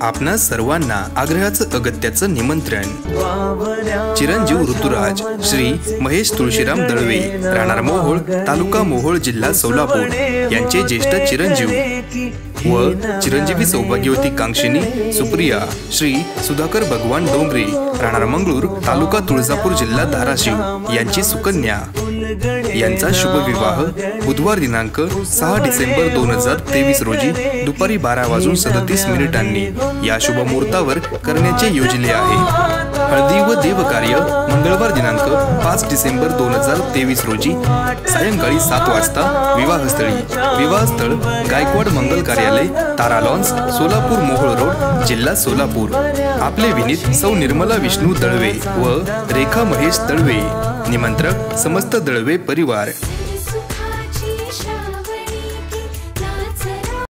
आपणा सर्वांना आग्रहाचं अगत्याचं निमंत्रण। चिरंजीव ऋतुराज श्री महेश तुळशीराम दळवे, राहणार मोहोळ, तालुका मोहोळ, जिल्हा सोलापूर यांचे ज्येष्ठ चिरंजीव व चिरंजीवी सौभाग्यवती कांक्षिणी सुप्रिया श्री सुधाकर भगवान डोंगरे, राहणार मंगळूर, तालुका तुळजापूर, जिल्हा धाराशिव यांची सुकन्या यांचा शुभ विवाह बुधवार दिनांक 6 डिसेंबर 2023 रोजी दुपारी 12:37 या शुभ मुहूर्तावर करण्याचे योजले आहे। हळदी व देवकार्य मंगळवार दिनांक 5 डिसेंबर 2023 रोजी सायंकाळी 7 वाजता विवाहस्थळी। विवाहस्थळ गायकवाड मंगल कार्यालय, तारा लॉन्स, सोलापूर मोहोळ रोड, जिल्हा सोलापूर। आपले विनीत सौ निर्मला विष्णू दळवे व रेखा महेश दळवे। निमंत्रक समस्त दळवे परिवार।